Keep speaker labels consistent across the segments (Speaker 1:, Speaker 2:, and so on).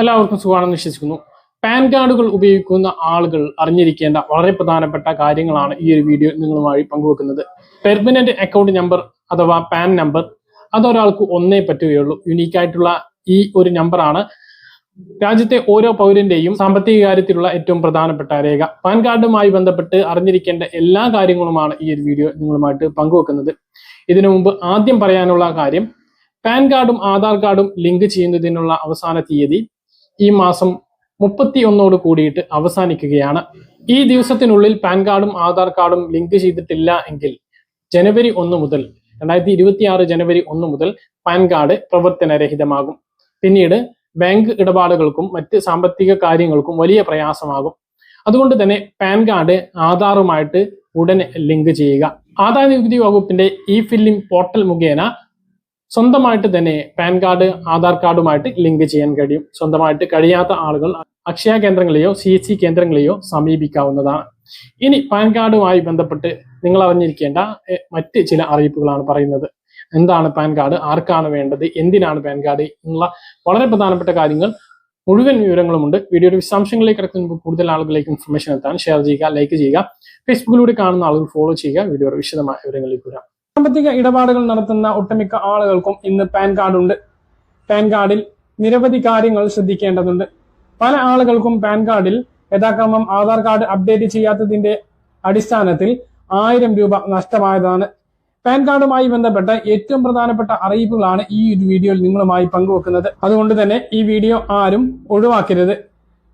Speaker 1: എല്ലാവർക്കും സുഖമാണെന്ന് വിശ്വസിക്കുന്നു. പാൻ കാർഡുകൾ ഉപയോഗിക്കുന്ന ആളുകൾ അറിഞ്ഞിരിക്കേണ്ട വളരെ പ്രധാനപ്പെട്ട കാര്യങ്ങളാണ് ഈ ഒരു വീഡിയോ നിങ്ങളുമായി പങ്കുവെക്കുന്നത്. പെർമനന്റ് അക്കൗണ്ട് നമ്പർ അഥവാ പാൻ നമ്പർ അതൊരാൾക്ക് ഒന്നേ പറ്റുകയുള്ളൂ. യുണീക്ക് ആയിട്ടുള്ള ഈ ഒരു നമ്പറാണ് രാജ്യത്തെ ഓരോ പൗരന്റെയും സാമ്പത്തിക കാര്യത്തിലുള്ള ഏറ്റവും പ്രധാനപ്പെട്ട രേഖ. പാൻ കാർഡുമായി ബന്ധപ്പെട്ട് അറിഞ്ഞിരിക്കേണ്ട എല്ലാ കാര്യങ്ങളുമാണ് ഈ ഒരു വീഡിയോ നിങ്ങളുമായിട്ട് പങ്കുവെക്കുന്നത്. ഇതിനു മുമ്പ് ആദ്യം പറയാനുള്ള കാര്യം, പാൻ കാർഡും ആധാർ കാർഡും ലിങ്ക് ചെയ്യുന്നതിനുള്ള അവസാന തീയതി ഈ മാസം 31 കൂടിയിട്ട് അവസാനിക്കുകയാണ്. ഈ ദിവസത്തിനുള്ളിൽ പാൻ കാർഡും ആധാർ കാർഡും ലിങ്ക് ചെയ്തിട്ടില്ല എങ്കിൽ ജനുവരി 1 മുതൽ 2026 ജനുവരി 1 മുതൽ പാൻ കാർഡ് പ്രവർത്തനരഹിതമാകും. പിന്നീട് ബാങ്ക് ഇടപാടുകൾക്കും മറ്റ് സാമ്പത്തിക കാര്യങ്ങൾക്കും വലിയ പ്രയാസമാകും. അതുകൊണ്ട് തന്നെ പാൻ കാർഡ് ആധാറുമായിട്ട് ഉടനെ ലിങ്ക് ചെയ്യുക. ആദായ നികുതി വകുപ്പിന്റെ ഇ ഫില്ലിംഗ് പോർട്ടൽ മുഖേന സ്വന്തമായിട്ട് തന്നെ പാൻ കാർഡ് ആധാർ കാർഡുമായിട്ട് ലിങ്ക് ചെയ്യാൻ കഴിയും. സ്വന്തമായിട്ട് കഴിയാത്ത ആളുകൾ അക്ഷയ കേന്ദ്രങ്ങളെയോ CSC കേന്ദ്രങ്ങളെയോ സമീപിക്കാവുന്നതാണ്. ഇനി പാൻ കാർഡുമായി ബന്ധപ്പെട്ട് നിങ്ങൾ അറിഞ്ഞിരിക്കേണ്ട മറ്റ് ചില അറിയിപ്പുകളാണ് പറയുന്നത്. എന്താണ് പാൻ കാർഡ്, ആർക്കാണ് വേണ്ടത്, എന്തിനാണ് പാൻ കാർഡ് എന്നുള്ള വളരെ പ്രധാനപ്പെട്ട കാര്യങ്ങൾ, മുഴുവൻ വിവരങ്ങളുമുണ്ട്. വീഡിയോയുടെ വിശദാംശങ്ങളിലേക്ക് കിടക്കുന്ന കൂടുതൽ ആളുകളിലേക്ക് ഇൻഫർമേഷൻ എത്താൻ ഷെയർ ചെയ്യുക, ലൈക്ക് ചെയ്യുക. ഫേസ്ബുക്കിലൂടെ കാണുന്ന ആളുകൾ ഫോളോ ചെയ്യുക. വീഡിയോയുടെ വിശദമായ വിവരങ്ങളിലേക്ക് വരാം. സാമ്പത്തിക ഇടപാടുകൾ നടത്തുന്ന ഒട്ടുമിക്ക ആളുകൾക്കും ഇന്ന് പാൻ കാർഡ് ഉണ്ട്. പാൻ കാർഡിൽ നിരവധി കാര്യങ്ങൾ ശ്രദ്ധിക്കേണ്ടതുണ്ട്. പല ആളുകൾക്കും പാൻ കാർഡിൽ യഥാക്രമം ആധാർ കാർഡ് അപ്ഡേറ്റ് ചെയ്യാത്തതിന്റെ അടിസ്ഥാനത്തിൽ 1000 രൂപ നഷ്ടമായതാണ്. പാൻ കാർഡുമായി ബന്ധപ്പെട്ട ഏറ്റവും പ്രധാനപ്പെട്ട അറിയിപ്പുകളാണ് ഈ ഒരു വീഡിയോയിൽ നിങ്ങളുമായി പങ്കുവെക്കുന്നത്. അതുകൊണ്ട് തന്നെ ഈ വീഡിയോ ആരും ഒഴിവാക്കരുത്.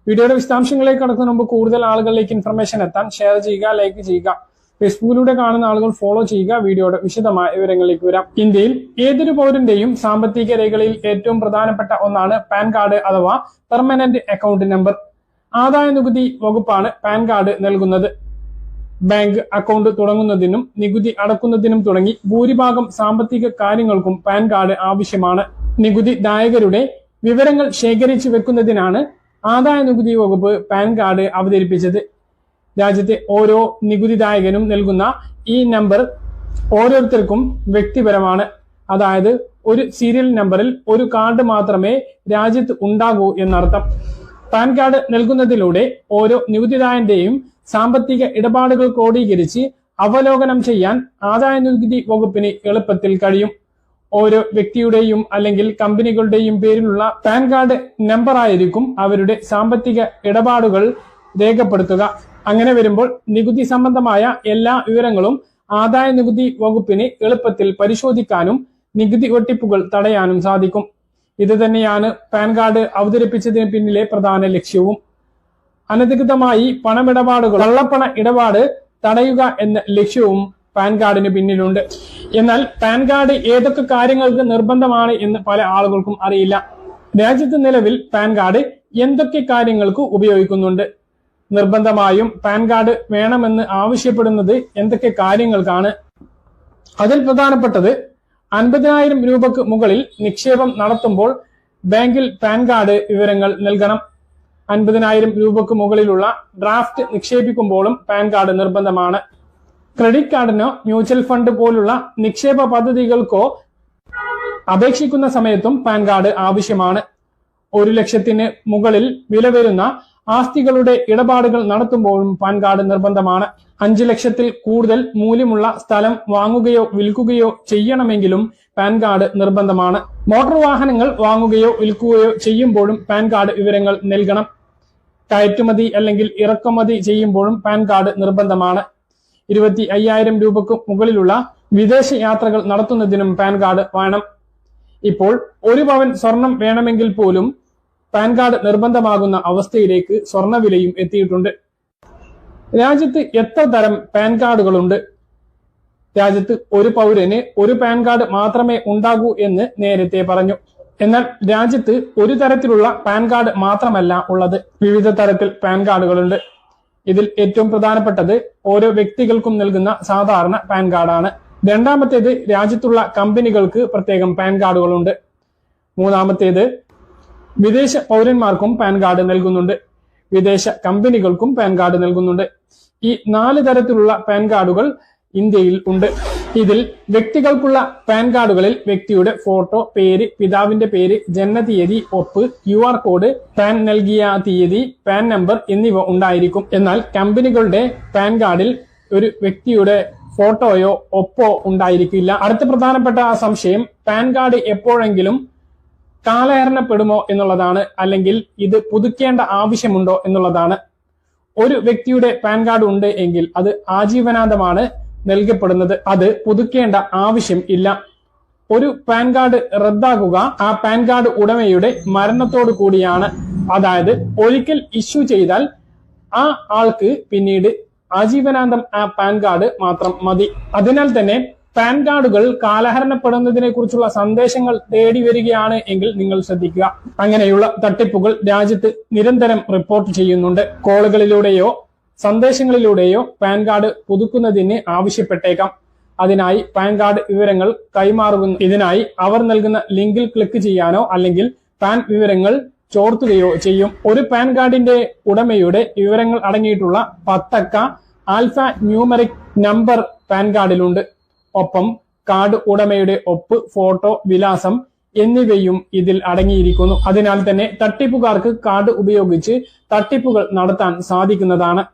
Speaker 1: വീഡിയോയുടെ വിശദാംശങ്ങളിലേക്ക് കടക്കുന്നതിന് മുമ്പ് കൂടുതൽ ആളുകളിലേക്ക് ഇൻഫർമേഷൻ എത്താൻ ഷെയർ ചെയ്യുക, ലൈക്ക് ചെയ്യുക. ഫേസ്ബുക്കിലൂടെ കാണുന്ന ആളുകൾ ഫോളോ ചെയ്യുക. വീഡിയോയുടെ വിശദമായ വിവരങ്ങളിലേക്ക് വരാം. ഇന്ത്യയിൽ ഏതൊരു പൗരന്റെയും സാമ്പത്തിക രേഖകളിൽ ഏറ്റവും പ്രധാനപ്പെട്ട ഒന്നാണ് പാൻ കാർഡ് അഥവാ പെർമനന്റ് അക്കൗണ്ട് നമ്പർ. ആദായ നികുതി വകുപ്പാണ് പാൻ കാർഡ് നൽകുന്നത്. ബാങ്ക് അക്കൗണ്ട് തുടങ്ങുന്നതിനും നികുതി അടക്കുന്നതിനും തുടങ്ങി ഭൂരിഭാഗം സാമ്പത്തിക കാര്യങ്ങൾക്കും പാൻ കാർഡ് ആവശ്യമാണ്. നികുതി ദായകരുടെ വിവരങ്ങൾ ശേഖരിച്ചു വെക്കുന്നതിനാണ് ആദായ നികുതി വകുപ്പ് പാൻ കാർഡ് അവതരിപ്പിച്ചത്. രാജ്യത്തെ ഓരോ നികുതിദായകനും നൽകുന്ന ഈ നമ്പർ ഓരോരുത്തർക്കും വ്യക്തിപരമാണ്. അതായത് ഒരു സീരിയൽ നമ്പറിൽ ഒരു കാർഡ് മാത്രമേ രാജ്യത്ത് ഉണ്ടാകൂ എന്നർത്ഥം. പാൻ കാർഡ് നൽകുന്നതിലൂടെ ഓരോ നികുതിദായന്റെയും സാമ്പത്തിക ഇടപാടുകൾ ക്രോഡീകരിച്ച് അവലോകനം ചെയ്യാൻ ആദായ നികുതി വകുപ്പിന് എളുപ്പത്തിൽ കഴിയും. ഓരോ വ്യക്തിയുടെയും അല്ലെങ്കിൽ കമ്പനികളുടെയും പേരിലുള്ള പാൻ കാർഡ് നമ്പറായിരിക്കും അവരുടെ സാമ്പത്തിക ഇടപാടുകൾ രേഖപ്പെടുത്തുക. അങ്ങനെ വരുമ്പോൾ നികുതി സംബന്ധമായ എല്ലാ വിവരങ്ങളും ആദായ നികുതി വകുപ്പിന് എളുപ്പത്തിൽ പരിശോധിക്കാനും നികുതി വെട്ടിപ്പുകൾ തടയാനും സാധിക്കും. ഇത് തന്നെയാണ് പാൻ കാർഡ് അവതരിപ്പിച്ചതിന് പിന്നിലെ പ്രധാന ലക്ഷ്യവും. അനധികൃതമായി പണമിടപാടുകൾ, കള്ളപ്പണ ഇടപാട് തടയുക എന്ന ലക്ഷ്യവും പാൻ കാർഡിന് പിന്നിലുണ്ട്. എന്നാൽ പാൻ കാർഡ് ഏതൊക്കെ കാര്യങ്ങൾക്ക് നിർബന്ധമാണ് എന്ന് പല ആളുകൾക്കും അറിയില്ല. രാജ്യത്ത് നിലവിൽ പാൻ കാർഡ് എന്തൊക്കെ കാര്യങ്ങൾക്ക് ഉപയോഗിക്കുന്നുണ്ട്? നിർബന്ധമായും പാൻ കാർഡ് വേണമെന്ന് ആവശ്യപ്പെടുന്നത് എന്തൊക്കെ കാര്യങ്ങൾക്കാണ്? അതിൽ പ്രധാനപ്പെട്ടത് 50,000 രൂപക്ക് മുകളിൽ നിക്ഷേപം നടത്തുമ്പോൾ ബാങ്കിൽ പാൻ കാർഡ് വിവരങ്ങൾ നൽകണം. 50,000 രൂപക്ക് മുകളിലുള്ള ഡ്രാഫ്റ്റ് നിക്ഷേപിക്കുമ്പോഴും പാൻ കാർഡ് നിർബന്ധമാണ്. ക്രെഡിറ്റ് കാർഡിനോ മ്യൂച്വൽ ഫണ്ട് പോലുള്ള നിക്ഷേപ പദ്ധതികൾക്കോ അപേക്ഷിക്കുന്ന സമയത്തും പാൻ കാർഡ് ആവശ്യമാണ്. 1 ലക്ഷത്തിന് മുകളിൽ വില വരുന്ന ആസ്തികളുടെ ഇടപാടുകൾ നടത്തുമ്പോഴും പാൻ കാർഡ് നിർബന്ധമാണ്. 5 ലക്ഷത്തിൽ കൂടുതൽ മൂല്യമുള്ള സ്ഥലം വാങ്ങുകയോ വിൽക്കുകയോ ചെയ്യണമെങ്കിലും പാൻ കാർഡ് നിർബന്ധമാണ്. മോട്ടോർ വാഹനങ്ങൾ വാങ്ങുകയോ വിൽക്കുകയോ ചെയ്യുമ്പോഴും പാൻ കാർഡ് വിവരങ്ങൾ നൽകണം. കയറ്റുമതി അല്ലെങ്കിൽ ഇറക്കുമതി ചെയ്യുമ്പോഴും പാൻ കാർഡ് നിർബന്ധമാണ്. 25,000 രൂപക്ക് മുകളിലുള്ള വിദേശ യാത്രകൾ നടത്തുന്നതിനും പാൻ കാർഡ് വേണം. ഇപ്പോൾ 1 പവൻ സ്വർണം വേണമെങ്കിൽ പോലും പാൻ കാർഡ് നിർബന്ധമാകുന്ന അവസ്ഥയിലേക്ക് സ്വർണ്ണവിലയും എത്തിയിട്ടുണ്ട്. രാജ്യത്ത് എത്ര തരം പാൻ കാർഡുകളുണ്ട്? രാജ്യത്ത് ഒരു പൗരന് ഒരു പാൻ കാർഡ് മാത്രമേ ഉണ്ടാകൂ എന്ന് നേരത്തെ പറഞ്ഞു. എന്നാൽ രാജ്യത്ത് ഒരു തരത്തിലുള്ള പാൻ കാർഡ് മാത്രമല്ല ഉള്ളത്, വിവിധ തരത്തിൽ പാൻ കാർഡുകളുണ്ട്. ഇതിൽ ഏറ്റവും പ്രധാനപ്പെട്ടത് ഓരോ വ്യക്തികൾക്കും നൽകുന്ന സാധാരണ പാൻ കാർഡാണ്. രണ്ടാമത്തേത് രാജ്യത്തുള്ള കമ്പനികൾക്ക് പ്രത്യേകം പാൻ കാർഡുകളുണ്ട്. മൂന്നാമത്തേത് വിദേശ പൗരന്മാർക്കും പാൻ കാർഡ് നൽകുന്നുണ്ട്. വിദേശ കമ്പനികൾക്കും പാൻ കാർഡ് നൽകുന്നുണ്ട്. ഈ 4 തരത്തിലുള്ള പാൻ കാർഡുകൾ ഇന്ത്യയിൽ ഉണ്ട്. ഇതിൽ വ്യക്തികൾക്കുള്ള പാൻ കാർഡുകളിൽ വ്യക്തിയുടെ ഫോട്ടോ, പേര്, പിതാവിന്റെ പേര്, ജനനതീയതി, ഒപ്പ്, QR കോഡ്, പാൻ നൽകിയ തീയതി, പാൻ നമ്പർ എന്നിവ ഉണ്ടായിരിക്കും. എന്നാൽ കമ്പനികളുടെ പാൻ കാർഡിൽ ഒരു വ്യക്തിയുടെ ഫോട്ടോയോ ഒപ്പോ ഉണ്ടായിരിക്കില്ല. അടുത്ത പ്രധാനപ്പെട്ട സംശയം പാൻ കാർഡ് എപ്പോഴെങ്കിലും കാലഹരണപ്പെടുമോ എന്നുള്ളതാണ്, അല്ലെങ്കിൽ ഇത് പുതുക്കേണ്ട ആവശ്യമുണ്ടോ എന്നുള്ളതാണ്. ഒരു വ്യക്തിയുടെ പാൻ കാർഡ് ഉണ്ട് എങ്കിൽ അത് ആജീവനാന്തമാണ് നൽകപ്പെടുന്നത്. അത് പുതുക്കേണ്ട ആവശ്യം ഇല്ല. ഒരു പാൻ കാർഡ് റദ്ദാക്കുക ആ പാൻ കാർഡ് ഉടമയുടെ മരണത്തോടു കൂടിയാണ്. അതായത് ഒരിക്കൽ ഇഷ്യൂ ചെയ്താൽ ആ ആൾക്ക് പിന്നീട് ആജീവനാന്തം ആ പാൻ കാർഡ് മാത്രം മതി. അതിനാൽ തന്നെ പാൻ കാർഡുകൾ കാലഹരണപ്പെടുന്നതിനെ കുറിച്ചുള്ള സന്ദേശങ്ങൾ തേടി വരികയാണ് എങ്കിൽ നിങ്ങൾ ശ്രദ്ധിക്കുക. അങ്ങനെയുള്ള തട്ടിപ്പുകൾ രാജ്യത്ത് നിരന്തരം റിപ്പോർട്ട് ചെയ്യുന്നുണ്ട്. കോളുകളിലൂടെയോ സന്ദേശങ്ങളിലൂടെയോ പാൻ കാർഡ് പുതുക്കുന്നതിന് ആവശ്യപ്പെട്ടേക്കാം. അതിനായി പാൻ കാർഡ് വിവരങ്ങൾ കൈമാറുന്നു. ഇതിനായി അവർ നൽകുന്ന ലിങ്കിൽ ക്ലിക്ക് ചെയ്യാനോ അല്ലെങ്കിൽ പാൻ വിവരങ്ങൾ ചോർത്തുകയോ ചെയ്യും. ഒരു പാൻ കാർഡിന്റെ ഉടമയുടെ വിവരങ്ങൾ അടങ്ങിയിട്ടുള്ള 10 അക്ക ആൽഫ ന്യൂമറിക് നമ്പർ പാൻ കാർഡിലുണ്ട്. ഒപ്പം കാർഡ് ഉടമയുടെ ഒപ്പ്, ഫോട്ടോ, വിലാസം എന്നിവയും ഇതിൽ അടങ്ങിയിരിക്കുന്നു. അതിനാൽ തന്നെ തട്ടിപ്പുകാർക്ക് കാർഡ് ഉപയോഗിച്ച് തട്ടിപ്പുകൾ നടത്താൻ സാധിക്കുന്നതാണ്.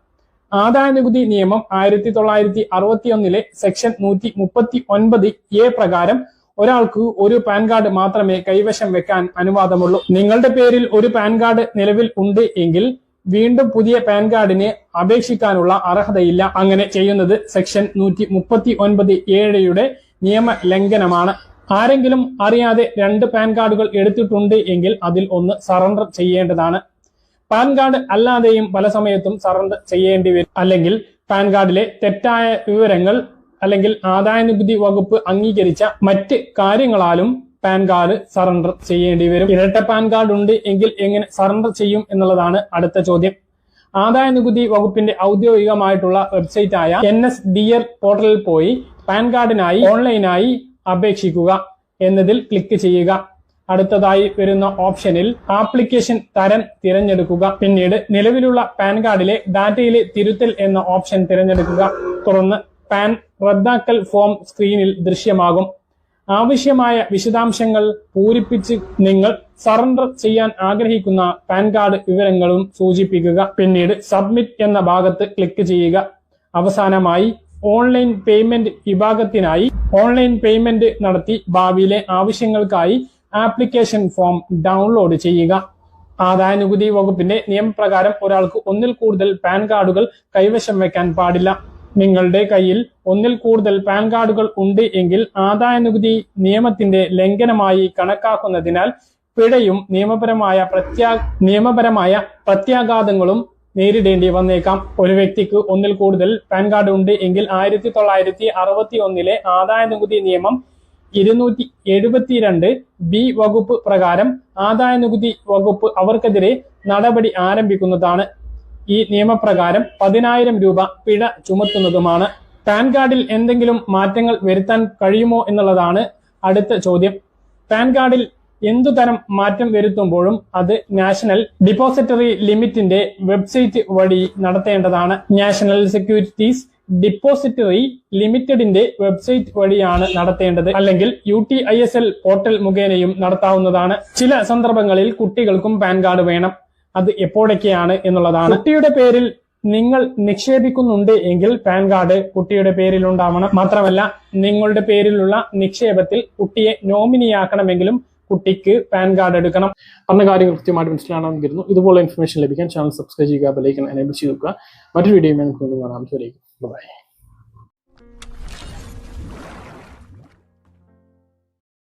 Speaker 1: ആദായനികുതി നിയമം 1961 സെക്ഷൻ 139A പ്രകാരം ഒരാൾക്ക് ഒരു പാൻ കാർഡ് മാത്രമേ കൈവശം വെക്കാൻ അനുവാദമുള്ളൂ. നിങ്ങളുടെ പേരിൽ ഒരു പാൻ കാർഡ് നിലവിൽ ഉണ്ട് എങ്കിൽ വീണ്ടും പുതിയ പാൻ കാർഡിന് അപേക്ഷിക്കാനുള്ള അർഹതയില്ല. അങ്ങനെ ചെയ്യുന്നത് സെക്ഷൻ 139A നിയമ ലംഘനമാണ്. ആരെങ്കിലും അറിയാതെ 2 പാൻ കാർഡുകൾ എടുത്തിട്ടുണ്ട് എങ്കിൽ അതിൽ ഒന്ന് സറണ്ടർ ചെയ്യേണ്ടതാണ്. പാൻ കാർഡ് അല്ലാതെയും പല സമയത്തും സറണ്ടർ ചെയ്യേണ്ടി വരും. അല്ലെങ്കിൽ പാൻ കാർഡിലെ തെറ്റായ വിവരങ്ങൾ അല്ലെങ്കിൽ ആദായനികുതി വകുപ്പ് അംഗീകരിച്ച മറ്റ് കാര്യങ്ങളാലും പാൻ കാർഡ് സറണ്ടർ ചെയ്യേണ്ടി വരും. ഇരട്ട പാൻ കാർഡ് ഉണ്ട് എങ്കിൽ എങ്ങനെ സറണ്ടർ ചെയ്യും എന്നുള്ളതാണ് അടുത്ത ചോദ്യം. ആദായനികുതി വകുപ്പിന്റെ ഔദ്യോഗികമായിട്ടുള്ള വെബ്സൈറ്റായ NSDL പോർട്ടലിൽ പോയി പാൻ കാർഡിനായി ഓൺലൈനായി അപേക്ഷിക്കുക എന്നതിൽ ക്ലിക്ക് ചെയ്യുക. അടുത്തതായി വരുന്ന ഓപ്ഷനിൽ ആപ്ലിക്കേഷൻ തരം തിരഞ്ഞെടുക്കുക. പിന്നീട് നിലവിലുള്ള പാൻ കാർഡിലെ ഡാറ്റയിലെ തിരുത്തൽ എന്ന ഓപ്ഷൻ തിരഞ്ഞെടുക്കുക. തുടർന്ന് പാൻ റദ്ദാക്കൽ ഫോം സ്ക്രീനിൽ ദൃശ്യമാകും. ആവശ്യമായ വിശദാംശങ്ങൾ പൂരിപ്പിച്ച് നിങ്ങൾ സറണ്ടർ ചെയ്യാൻ ആഗ്രഹിക്കുന്ന പാൻ കാർഡ് വിവരങ്ങളും സൂചിപ്പിക്കുക. പിന്നീട് സബ്മിറ്റ് എന്ന ഭാഗത്ത് ക്ലിക്ക് ചെയ്യുക. അവസാനമായി ഓൺലൈൻ പേയ്മെന്റ് വിഭാഗത്തിനായി ഓൺലൈൻ പേയ്മെന്റ് നടത്തി ഭാവിയിലെ ആവശ്യങ്ങൾക്കായി ആപ്ലിക്കേഷൻ ഫോം ഡൗൺലോഡ് ചെയ്യുക. ആദായനികുതി വകുപ്പിന്റെ നിയമപ്രകാരം ഒരാൾക്ക് ഒന്നിൽ കൂടുതൽ പാൻ കാർഡുകൾ കൈവശം വെക്കാൻ പാടില്ല. നിങ്ങളുടെ കയ്യിൽ ഒന്നിൽ കൂടുതൽ പാൻ കാർഡുകൾ ഉണ്ട് എങ്കിൽ ആദായനികുതി നിയമത്തിന്റെ ലംഘനമായി കണക്കാക്കുന്നതിനാൽ പിഴയും നിയമപരമായ പ്രത്യാഘാതങ്ങളും നേരിടേണ്ടി വന്നേക്കാം. ഒരു വ്യക്തിക്ക് ഒന്നിൽ കൂടുതൽ പാൻ കാർഡ് ഉണ്ട് എങ്കിൽ 1961 ആദായനികുതി നിയമം 272B വകുപ്പ് പ്രകാരം ആദായനികുതി വകുപ്പ് അവർക്കെതിരെ നടപടി ആരംഭിക്കുന്നതാണ്. ഈ നിയമപ്രകാരം 10,000 രൂപ പിഴ ചുമത്തുന്നതുമാണ്. പാൻ കാർഡിൽ എന്തെങ്കിലും മാറ്റങ്ങൾ വരുത്താൻ കഴിയുമോ എന്നുള്ളതാണ് അടുത്ത ചോദ്യം. പാൻ കാർഡിൽ എന്തുതരം മാറ്റം വരുത്തുമ്പോഴും അത് നാഷണൽ ഡിപ്പോസിറ്ററി ലിമിറ്റിന്റെ വെബ്സൈറ്റ് വഴി നടത്തേണ്ടതാണ്. നാഷണൽ സെക്യൂരിറ്റീസ് ഡിപ്പോസിറ്ററി ലിമിറ്റഡിന്റെ വെബ്സൈറ്റ് വഴിയാണ് നടത്തേണ്ടത്. അല്ലെങ്കിൽ UTISL പോർട്ടൽ മുഖേനയും നടത്താവുന്നതാണ്. ചില സന്ദർഭങ്ങളിൽ കുട്ടികൾക്കും പാൻ കാർഡ് വേണം. അത് എപ്പോഴൊക്കെയാണ് എന്നുള്ളതാണ്. കുട്ടിയുടെ പേരിൽ നിങ്ങൾ നിക്ഷേപിക്കുന്നുണ്ട് എങ്കിൽ പാൻ കാർഡ് കുട്ടിയുടെ പേരിൽ ഉണ്ടാവണം. മാത്രമല്ല നിങ്ങളുടെ പേരിലുള്ള നിക്ഷേപത്തിൽ കുട്ടിയെ നോമിനിയാക്കണമെങ്കിലും കുട്ടിക്ക് പാൻ കാർഡ് എടുക്കണം. പറഞ്ഞ കാര്യങ്ങൾ കൃത്യമായിട്ട് മനസ്സിലാണെന്ന് കരുതുന്നു. ഇതുപോലെ ഇൻഫർമേഷൻ ലഭിക്കാൻ ചാനൽ സബ്സ്ക്രൈബ് ചെയ്യുക, ബെൽ ഐക്കൺ എനേബിൾ ചെയ്ത് വെക്കുക. മറ്റൊരു വീഡിയോയുമായി നമുക്ക് കാണാം. ബൈ.